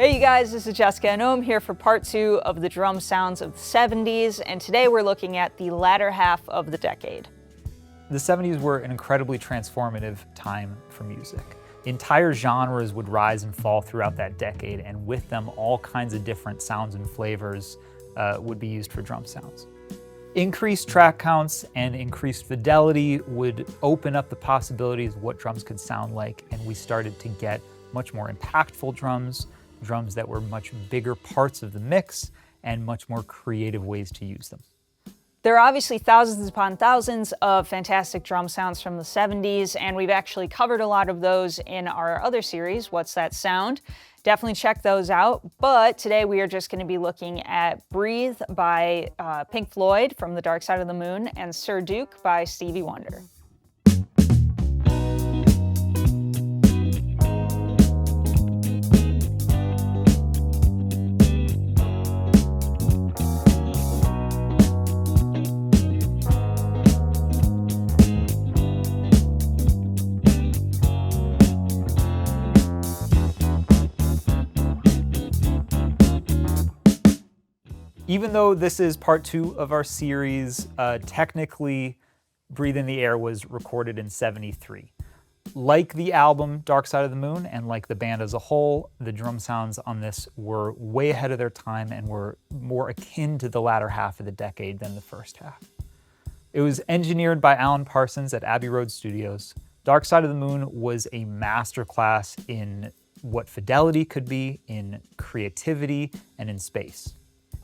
Hey you guys, this is Jessica and I'm here for part 2 of the drum sounds of the 70s, and today we're looking at the latter half of the decade. The 70s were an incredibly transformative time for music. Entire genres would rise and fall throughout that decade, and with them all kinds of different sounds and flavors would be used for drum sounds. Increased track counts and increased fidelity would open up the possibilities of what drums could sound like, and we started to get much more impactful drums that were much bigger parts of the mix, and much more creative ways to use them. There are obviously thousands upon thousands of fantastic drum sounds from the 70s, and we've actually covered a lot of those in our other series, What's That Sound? Definitely check those out, but today we are just going to be looking at Breathe by Pink Floyd from The Dark Side of the Moon and Sir Duke by Stevie Wonder. Even though this is part 2 of our series, technically Breathe in the Air was recorded in '73. Like the album Dark Side of the Moon and like the band as a whole, the drum sounds on this were way ahead of their time and were more akin to the latter half of the decade than the first half. It was engineered by Alan Parsons at Abbey Road Studios. Dark Side of the Moon was a masterclass in what fidelity could be, in creativity, and in space.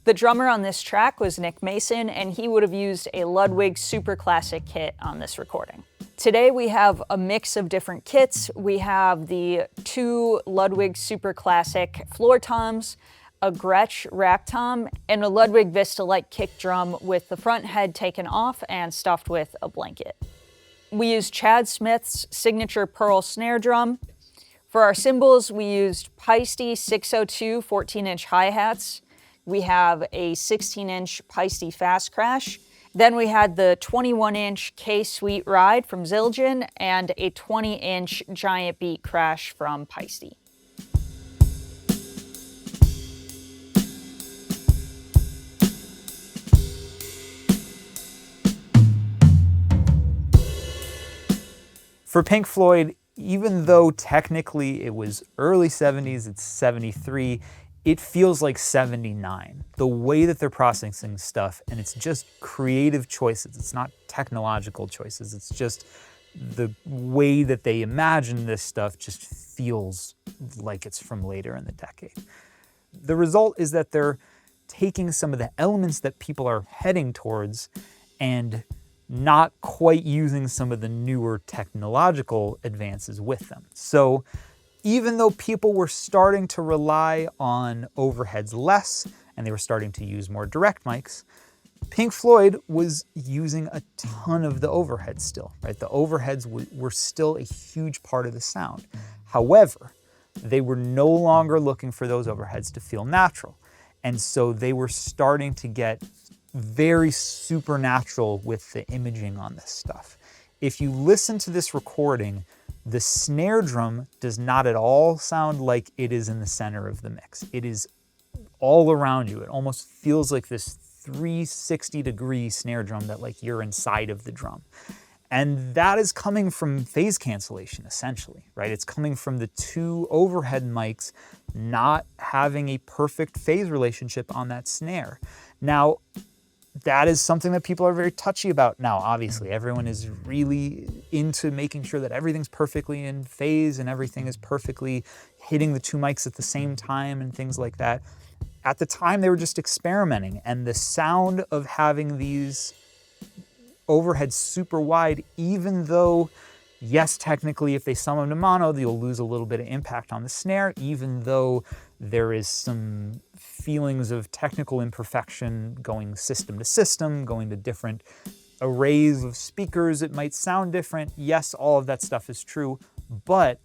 The drummer on this track was Nick Mason, and he would have used a Ludwig Super Classic kit on this recording. Today we have a mix of different kits. We have the 2 Ludwig Super Classic floor toms, a Gretsch rack tom, and a Ludwig Vista-like kick drum with the front head taken off and stuffed with a blanket. We used Chad Smith's signature Pearl snare drum. For our cymbals, we used Paiste 602 14-inch hi-hats. We have a 16-inch Paiste Fast Crash. Then we had the 21-inch K-Sweet Ride from Zildjian and a 20-inch Giant Beat Crash from Paiste. For Pink Floyd, even though technically it was early 70s, it's 73, it feels like 79. The way that they're processing stuff, and it's just creative choices. It's not technological choices. It's just the way that they imagine this stuff just feels like it's from later in the decade. The result is that they're taking some of the elements that people are heading towards and not quite using some of the newer technological advances with them. So even though people were starting to rely on overheads less and they were starting to use more direct mics, Pink Floyd was using a ton of the overheads still, right? The overheads were still a huge part of the sound. However, they were no longer looking for those overheads to feel natural. And so they were starting to get very supernatural with the imaging on this stuff. If you listen to this recording, the snare drum does not at all sound like it is in the center of the mix. It is all around you. It almost feels like this 360-degree snare drum that like you're inside of the drum. And that is coming from phase cancellation, essentially, right? It's coming from the 2 overhead mics not having a perfect phase relationship on that snare. Now, that is something that people are very touchy about now. Obviously, everyone is really into making sure that everything's perfectly in phase and everything is perfectly hitting the 2 mics at the same time and things like that. At the time, they were just experimenting, and the sound of having these overheads super wide, even though, yes, technically, if they sum them to mono, you'll lose a little bit of impact on the snare, even though there is some feelings of technical imperfection going system to system, going to different arrays of speakers, it might sound different. Yes, all of that stuff is true, but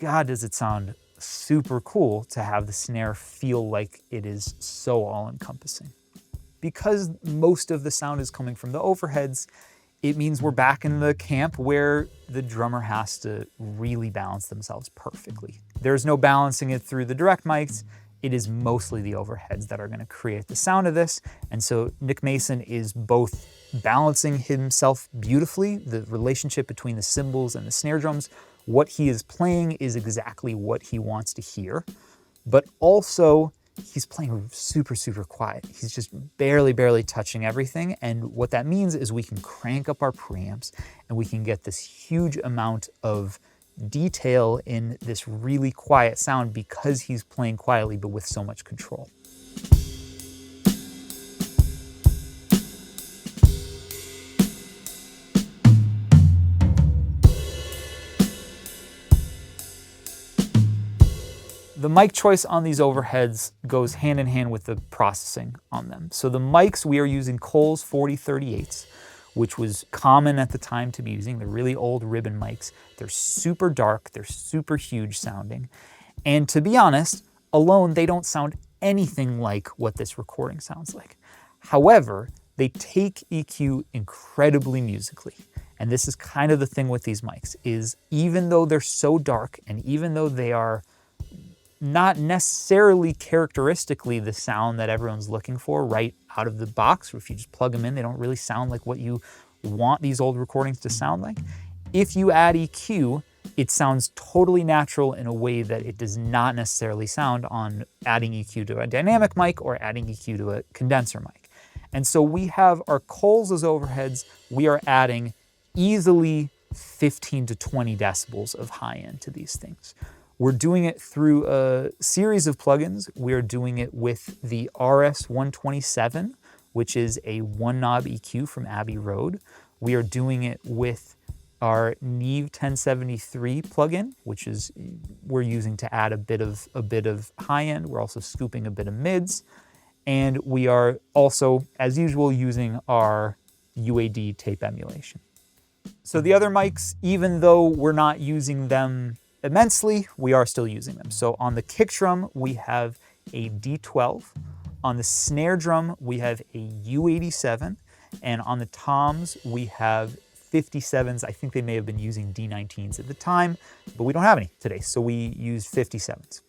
God, does it sound super cool to have the snare feel like it is so all-encompassing. Because most of the sound is coming from the overheads, it means we're back in the camp where the drummer has to really balance themselves perfectly. There's no balancing it through the direct mics. it is mostly the overheads that are going to create the sound of this. And so Nick Mason is both balancing himself beautifully, the relationship between the cymbals and the snare drums. What he is playing is exactly what he wants to hear, but also he's playing super, super quiet. He's just barely touching everything. And what that means is we can crank up our preamps and we can get this huge amount of detail in this really quiet sound because he's playing quietly but with so much control. The mic choice on these overheads goes hand in hand with the processing on them. So the mics, we are using Coles 4038s, which was common at the time to be using. They're really old ribbon mics. They're super dark, they're super huge sounding. And to be honest, alone, they don't sound anything like what this recording sounds like. However, they take EQ incredibly musically. And this is kind of the thing with these mics, is even though they're so dark and even though they are not necessarily characteristically the sound that everyone's looking for right out of the box, or if you just plug them in, they don't really sound like what you want these old recordings to sound like. If you add EQ, it sounds totally natural in a way that it does not necessarily sound on adding EQ to a dynamic mic or adding EQ to a condenser mic. And so we have our Coles as overheads, we are adding easily 15 to 20 decibels of high end to these things. We're doing it through a series of plugins. We're doing it with the RS-127, which is a one knob EQ from Abbey Road. We are doing it with our Neve 1073 plugin, which is we're using to add a bit of high end. We're also scooping a bit of mids. And we are also, as usual, using our UAD tape emulation. So the other mics, even though we're not using them immensely, we are still using them. So on the kick drum, we have a D12. On the snare drum, we have a U87. And on the toms, we have 57s. I think they may have been using D19s at the time, but we don't have any today, so we use 57s.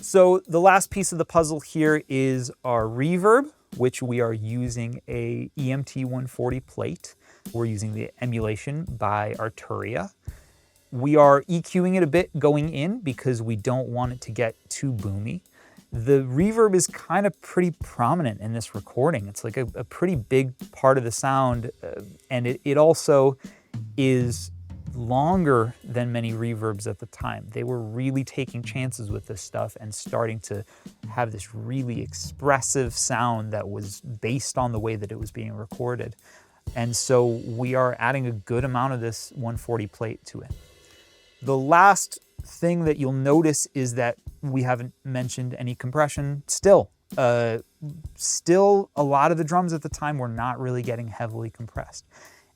So the last piece of the puzzle here is our reverb, which we are using a EMT 140 plate. We're using the emulation by Arturia. We are EQing it a bit going in because we don't want it to get too boomy. The reverb is kind of pretty prominent in this recording. It's like a pretty big part of the sound, and it also is longer than many reverbs at the time. They were really taking chances with this stuff and starting to have this really expressive sound that was based on the way that it was being recorded. And so we are adding a good amount of this 140 plate to it. The last thing that you'll notice is that we haven't mentioned any compression still. Still, a lot of the drums at the time were not really getting heavily compressed.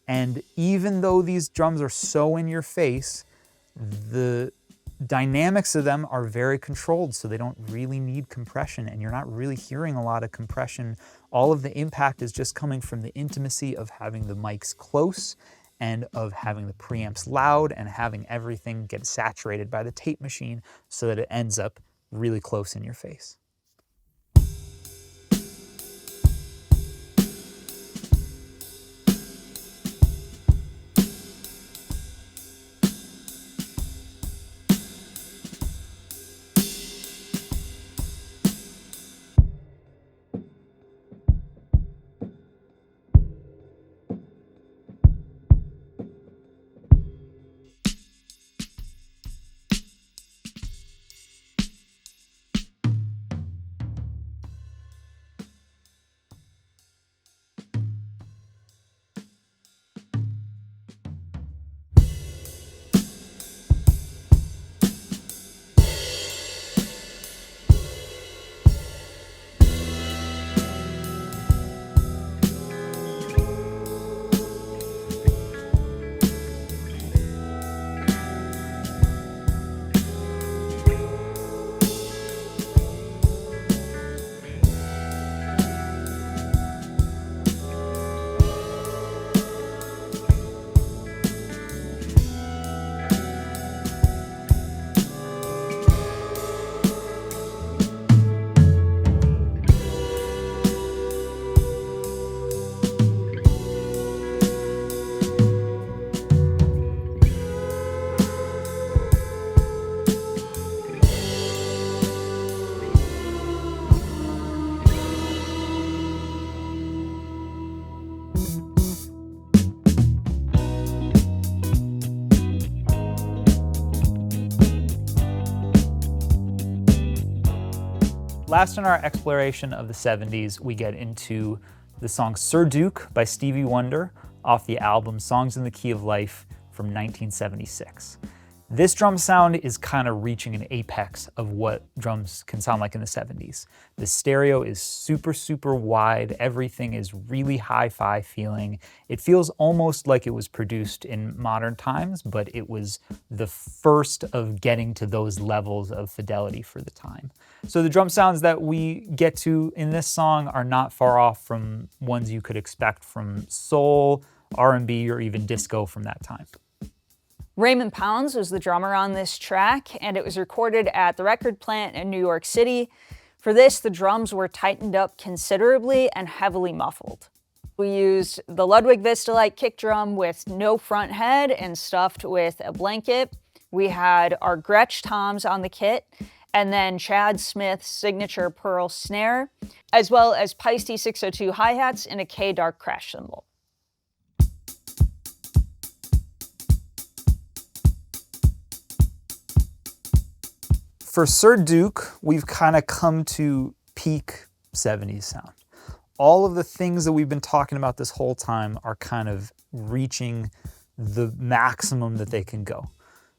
And even though these drums are so in your face, the dynamics of them are very controlled, so they don't really need compression, and you're not really hearing a lot of compression. All of the impact is just coming from the intimacy of having the mics close and of having the preamps loud and having everything get saturated by the tape machine so that it ends up really close in your face. Last in our exploration of the 70s, we get into the song Sir Duke by Stevie Wonder off the album Songs in the Key of Life from 1976. This drum sound is kind of reaching an apex of what drums can sound like in the 70s. The stereo is super, super wide. Everything is really hi-fi feeling. It feels almost like it was produced in modern times, but it was the first of getting to those levels of fidelity for the time. So the drum sounds that we get to in this song are not far off from ones you could expect from soul, R&B, or even disco from that time. Raymond Pounds was the drummer on this track, and it was recorded at the record plant in New York City. For this, the drums were tightened up considerably and heavily muffled. We used the Ludwig Vistalite kick drum with no front head and stuffed with a blanket. We had our Gretsch toms on the kit, and then Chad Smith's signature pearl snare, as well as Paiste 602 hi-hats and a K-Dark crash cymbal. For Sir Duke, we've kind of come to peak 70s sound. All of the things that we've been talking about this whole time are kind of reaching the maximum that they can go.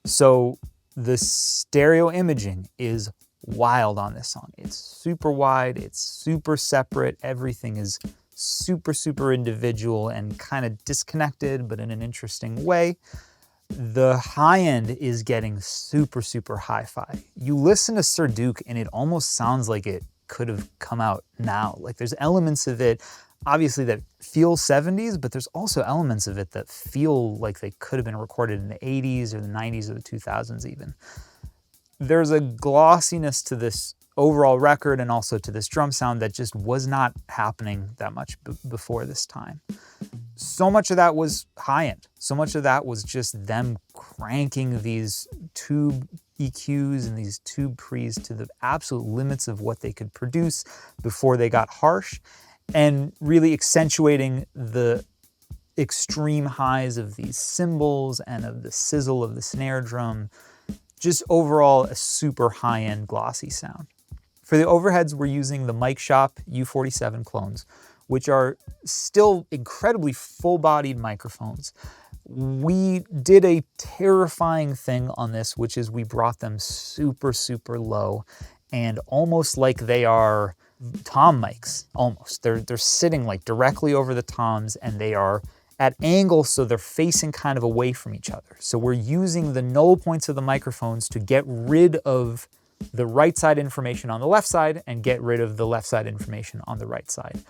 So the stereo imaging is wild on this song. It's super wide, it's super separate, everything is super, super individual and kind of disconnected, but in an interesting way. The high end is getting super, super hi-fi. You listen to Sir Duke and it almost sounds like it could have come out now. Like there's elements of it, obviously, that feel 70s, but there's also elements of it that feel like they could have been recorded in the 80s or the 90s or the 2000s even. There's a glossiness to this overall record and also to this drum sound that just was not happening that much before this time. So much of that was high-end. So much of that was just them cranking these tube EQs and these tube pre's to the absolute limits of what they could produce before they got harsh, and really accentuating the extreme highs of these cymbals and of the sizzle of the snare drum. Just overall a super high-end glossy sound. For the overheads, we're using the Mic Shop U47 clones, which are still incredibly full-bodied microphones. We did a terrifying thing on this, which is we brought them super, super low and almost like they are tom mics, almost. They're sitting like directly over the toms and they are at angles, so they're facing kind of away from each other. So we're using the null points of the microphones to get rid of the right side information on the left side and get rid of the left side information on the right side.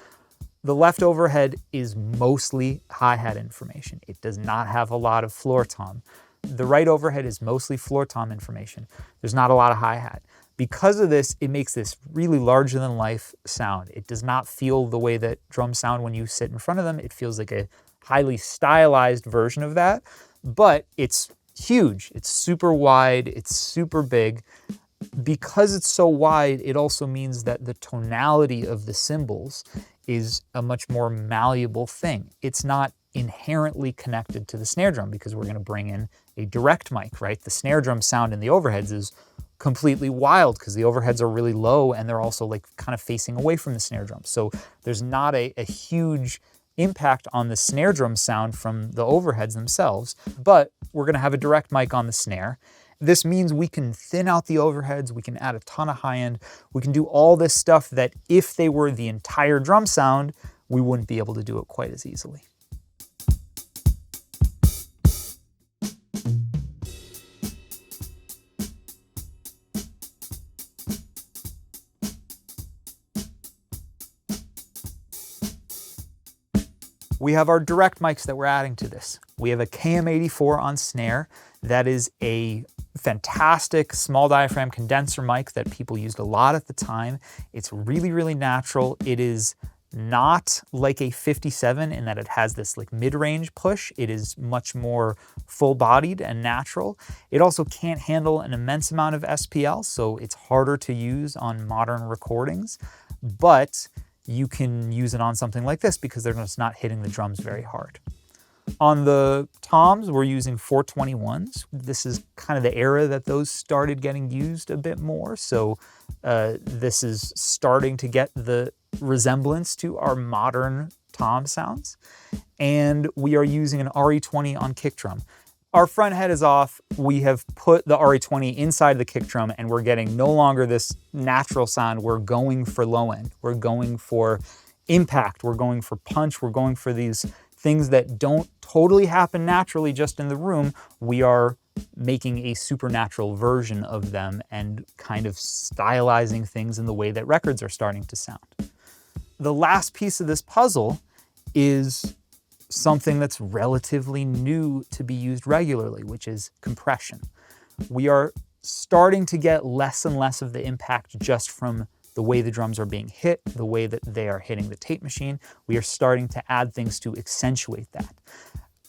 The left overhead is mostly hi-hat information. It does not have a lot of floor tom. The right overhead is mostly floor tom information. There's not a lot of hi-hat. Because of this, it makes this really larger than life sound. It does not feel the way that drums sound when you sit in front of them. It feels like a highly stylized version of that, but it's huge. It's super wide. It's super big. Because it's so wide, it also means that the tonality of the cymbals is a much more malleable thing. It's not inherently connected to the snare drum because we're going to bring in a direct mic, right? The snare drum sound in the overheads is completely wild because the overheads are really low and they're also like kind of facing away from the snare drum. So there's not a huge impact on the snare drum sound from the overheads themselves, but we're going to have a direct mic on the snare. This means we can thin out the overheads, we can add a ton of high end, we can do all this stuff that if they were the entire drum sound, we wouldn't be able to do it quite as easily. We have our direct mics that we're adding to this. We have a KM84 on snare. That is a fantastic small diaphragm condenser mic that people used a lot at the time. It's really, really natural. It is not like a 57 in that it has this like mid-range push. It is much more full-bodied and natural. It also can't handle an immense amount of SPL, so it's harder to use on modern recordings, but you can use it on something like this because they're just not hitting the drums very hard. On the toms, we're using 421s. This is kind of the era that those started getting used a bit more. So this is starting to get the resemblance to our modern tom sounds. And we are using an RE20 on kick drum. Our front head is off. We have put the RE20 inside the kick drum, and we're getting no longer this natural sound. We're going for low end. We're going for impact. We're going for punch. We're going for these things that don't totally happen naturally just in the room. We are making a supernatural version of them and kind of stylizing things in the way that records are starting to sound. The last piece of this puzzle is something that's relatively new to be used regularly, which is compression. We are starting to get less and less of the impact just from the way the drums are being hit, the way that they are hitting the tape machine. We are starting to add things to accentuate that.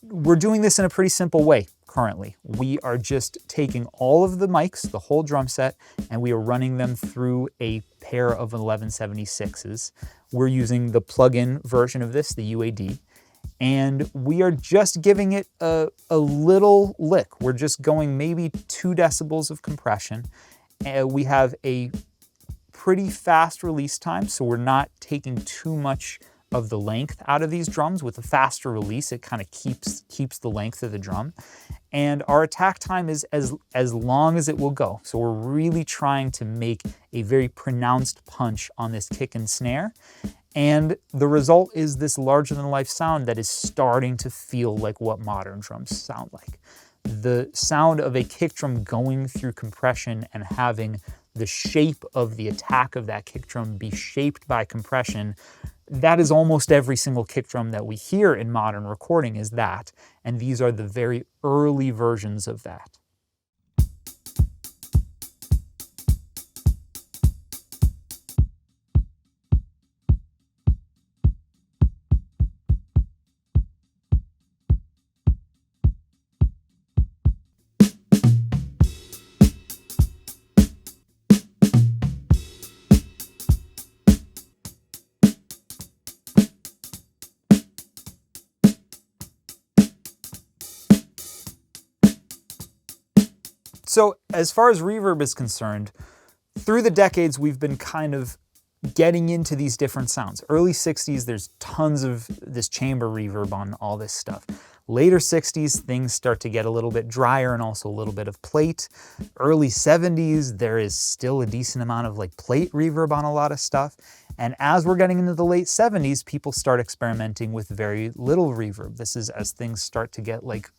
We're doing this in a pretty simple way currently. We are just taking all of the mics, the whole drum set, and we are running them through a pair of 1176s. We're using the plug-in version of this, the UAD, and we are just giving it a little lick. We're just going maybe 2 decibels of compression. We have a pretty fast release time, so we're not taking too much of the length out of these drums. With a faster release, it kind of keeps the length of the drum. And our attack time is as long as it will go. So we're really trying to make a very pronounced punch on this kick and snare. And the result is this larger than life sound that is starting to feel like what modern drums sound like. The sound of a kick drum going through compression and having the shape of the attack of that kick drum be shaped by compression, that is almost every single kick drum that we hear in modern recording is that. And these are the very early versions of that. So as far as reverb is concerned, through the decades, we've been kind of getting into these different sounds. Early 60s, there's tons of this chamber reverb on all this stuff. Later 60s, things start to get a little bit drier and also a little bit of plate. Early 70s, there is still a decent amount of like plate reverb on a lot of stuff. And as we're getting into the late 70s, people start experimenting with very little reverb. This is as things start to get like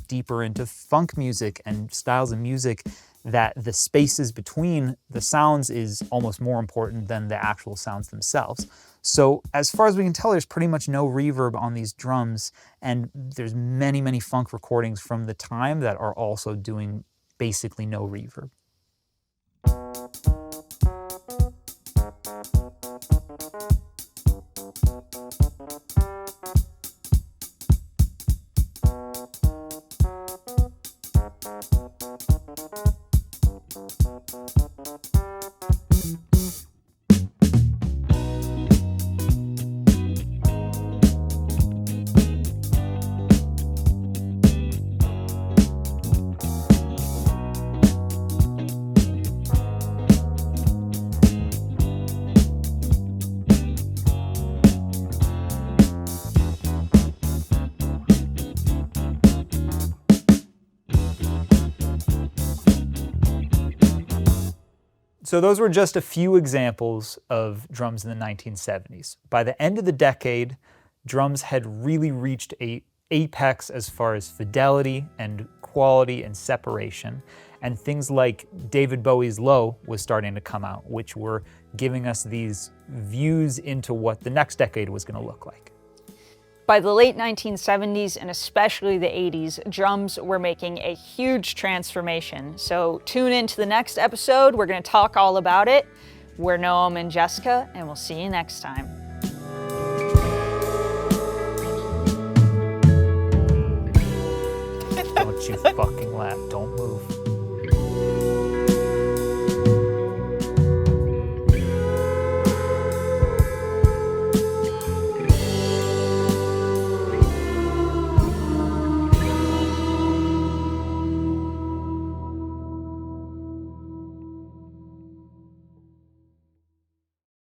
deeper into funk music and styles of music that the spaces between the sounds is almost more important than the actual sounds themselves. So as far as we can tell, there's pretty much no reverb on these drums, and there's many, many funk recordings from the time that are also doing basically no reverb. So those were just a few examples of drums in the 1970s. By the end of the decade, drums had really reached an apex as far as fidelity and quality and separation. And things like David Bowie's Low was starting to come out, which were giving us these views into what the next decade was going to look like. By the late 1970s and especially the 80s, drums were making a huge transformation. So tune into the next episode. We're going to talk all about it. We're Noam and Jessica, and we'll see you next time. Don't you fucking laugh. Don't move.